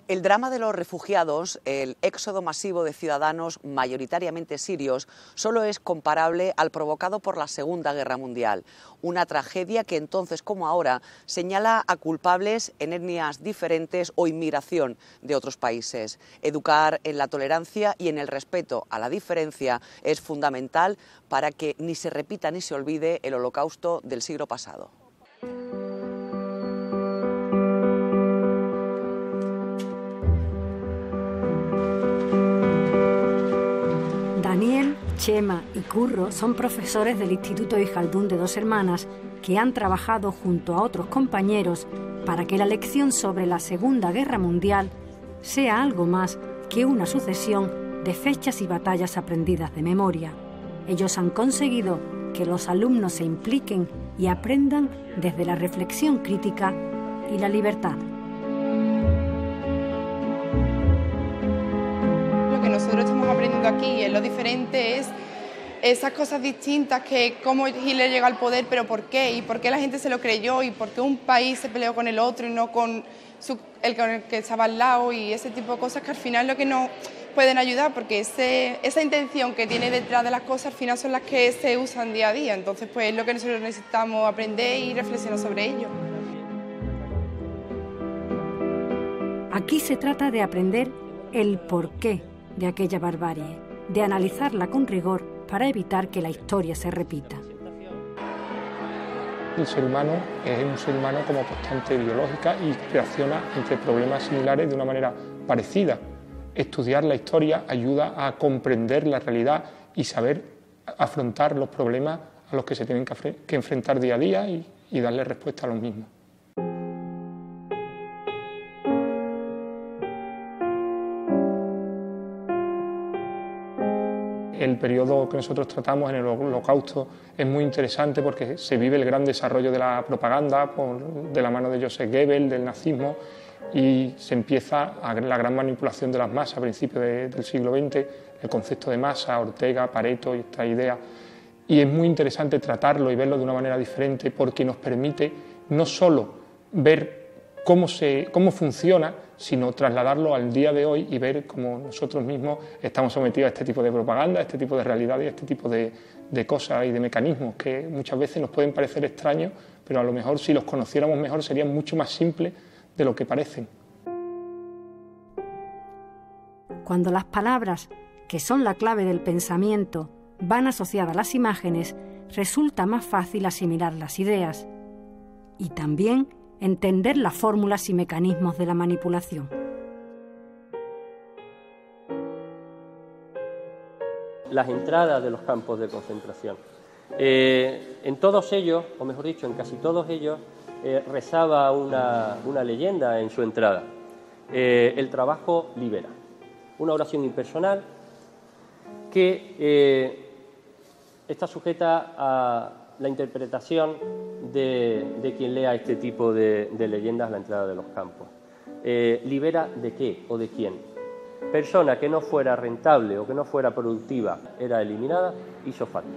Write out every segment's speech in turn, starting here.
El drama de los refugiados, el éxodo masivo de ciudadanos mayoritariamente sirios, solo es comparable al provocado por la Segunda Guerra Mundial. Una tragedia que entonces como ahora señala a culpables en etnias diferentes o inmigración de otros países. Educar en la tolerancia y en el respeto a la diferencia es fundamental para que ni se repita ni se olvide el holocausto del siglo pasado. Daniel, Chema y Curro son profesores del Instituto Hijaldún de Dos Hermanas que han trabajado junto a otros compañeros para que la lección sobre la Segunda Guerra Mundial sea algo más que una sucesión de fechas y batallas aprendidas de memoria. Ellos han conseguido que los alumnos se impliquen y aprendan desde la reflexión crítica y la libertad. Lo que nosotros estamos aprendiendo aquí es lo diferente, es esas cosas distintas, que cómo Hitler llegó al poder, pero por qué, y por qué la gente se lo creyó, y por qué un país se peleó con el otro y no con el que estaba al lado, y ese tipo de cosas que al final lo que nos pueden ayudar, porque esa intención que tiene detrás de las cosas al final son las que se usan día a día. Entonces pues es lo que nosotros necesitamos aprender y reflexionar sobre ello. Aquí se trata de aprender el porqué de aquella barbarie, de analizarla con rigor para evitar que la historia se repita. El ser humano es un ser humano como constante biológica y reacciona ante problemas similares de una manera parecida. Estudiar la historia ayuda a comprender la realidad y saber afrontar los problemas a los que se tienen que enfrentar día a día y darle respuesta a los mismos. El periodo que nosotros tratamos en el Holocausto es muy interesante porque se vive el gran desarrollo de la propaganda de la mano de Joseph Goebbels, del nazismo, y se empieza la gran manipulación de las masas a principios del siglo XX, el concepto de masa, Ortega, Pareto y esta idea. Y es muy interesante tratarlo y verlo de una manera diferente porque nos permite no solo ver cómo funciona, sino trasladarlo al día de hoy y ver cómo nosotros mismos estamos sometidos a este tipo de propaganda, a este tipo de realidad y a este tipo de cosas y de mecanismos que muchas veces nos pueden parecer extraños, pero a lo mejor si los conociéramos mejor serían mucho más simples de lo que parecen. Cuando las palabras, que son la clave del pensamiento, van asociadas a las imágenes, resulta más fácil asimilar las ideas y también entender las fórmulas y mecanismos de la manipulación. Las entradas de los campos de concentración. En todos ellos, o mejor dicho, en casi todos ellos, rezaba una leyenda en su entrada. El trabajo libera. Una oración impersonal que está sujeta a la interpretación de quien lea este tipo de leyendas a la entrada de los campos. ¿Libera de qué o de quién? Persona que no fuera rentable o que no fuera productiva era eliminada, hizo falta.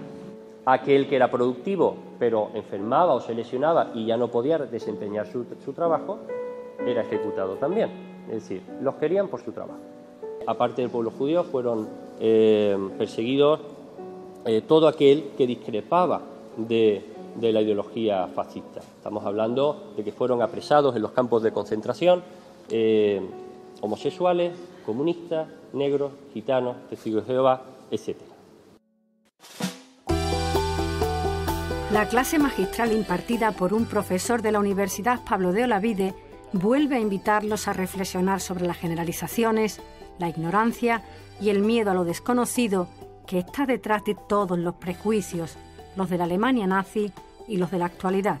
Aquel que era productivo pero enfermaba o se lesionaba y ya no podía desempeñar su trabajo, era ejecutado también. Es decir, los querían por su trabajo. Aparte del pueblo judío fueron perseguidos todo aquel que discrepaba de la ideología fascista. Estamos hablando de que fueron apresados en los campos de concentración homosexuales, comunistas, negros, gitanos, testigos de Jehová, etc. La clase magistral impartida por un profesor de la Universidad Pablo de Olavide vuelve a invitarlos a reflexionar sobre las generalizaciones, la ignorancia y el miedo a lo desconocido que está detrás de todos los prejuicios, los de la Alemania nazi y los de la actualidad.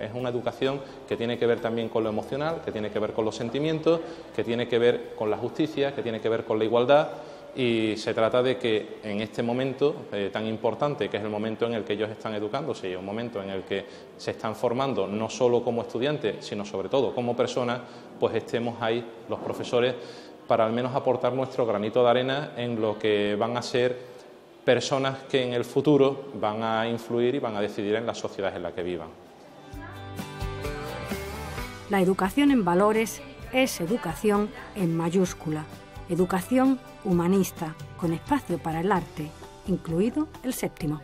Es una educación que tiene que ver también con lo emocional, que tiene que ver con los sentimientos, que tiene que ver con la justicia, que tiene que ver con la igualdad, y se trata de que en este momento tan importante, que es el momento en el que ellos están educándose y un momento en el que se están formando no solo como estudiantes, sino sobre todo como personas, pues estemos ahí los profesores para al menos aportar nuestro granito de arena en lo que van a ser personas que en el futuro van a influir y van a decidir en las sociedades en las que vivan. La educación en valores es educación en mayúscula, educación humanista, con espacio para el arte, incluido el séptimo.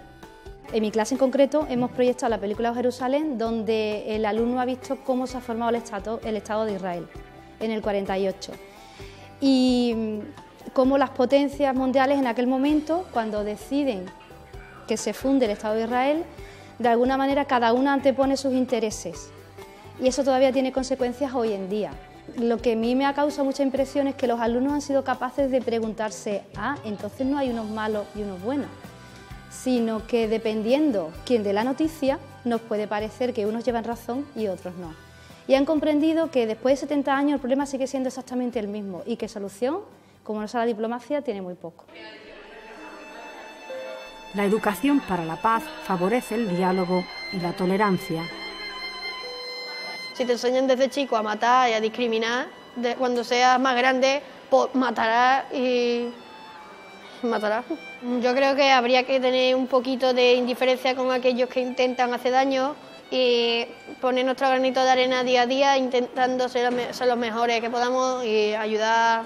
En mi clase en concreto hemos proyectado la película de Jerusalén, donde el alumno ha visto cómo se ha formado el Estado de Israel en el 48 y cómo las potencias mundiales en aquel momento, cuando deciden que se funde el Estado de Israel, de alguna manera cada una antepone sus intereses y eso todavía tiene consecuencias hoy en día. Lo que a mí me ha causado mucha impresión es que los alumnos han sido capaces de preguntarse, entonces no hay unos malos y unos buenos, sino que dependiendo quién dé la noticia, nos puede parecer que unos llevan razón y otros no. Y han comprendido que después de 70 años el problema sigue siendo exactamente el mismo y que solución, como no sea la diplomacia, tiene muy poco. La educación para la paz favorece el diálogo y la tolerancia. Si te enseñan desde chico a matar y a discriminar, cuando seas más grande, pues matarás y matarás. Yo creo que habría que tener un poquito de indiferencia con aquellos que intentan hacer daño y poner nuestro granito de arena día a día intentando ser los mejores que podamos y ayudar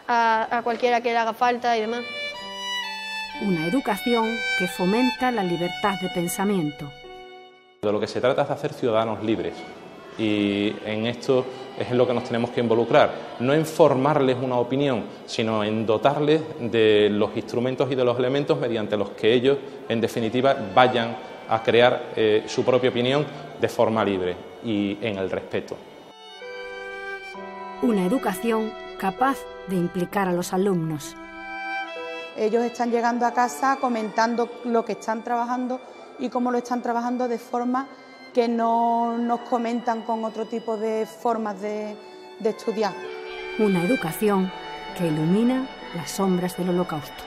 a cualquiera que le haga falta y demás. Una educación que fomenta la libertad de pensamiento. De lo que se trata es de hacer ciudadanos libres y en esto es en lo que nos tenemos que involucrar, no en formarles una opinión, sino en dotarles de los instrumentos y de los elementos mediante los que ellos, en definitiva, vayan a crear su propia opinión de forma libre y en el respeto. Una educación capaz de implicar a los alumnos. Ellos están llegando a casa comentando lo que están trabajando y cómo lo están trabajando de forma que no nos comentan con otro tipo de formas de estudiar. Una educación que ilumina las sombras del Holocausto.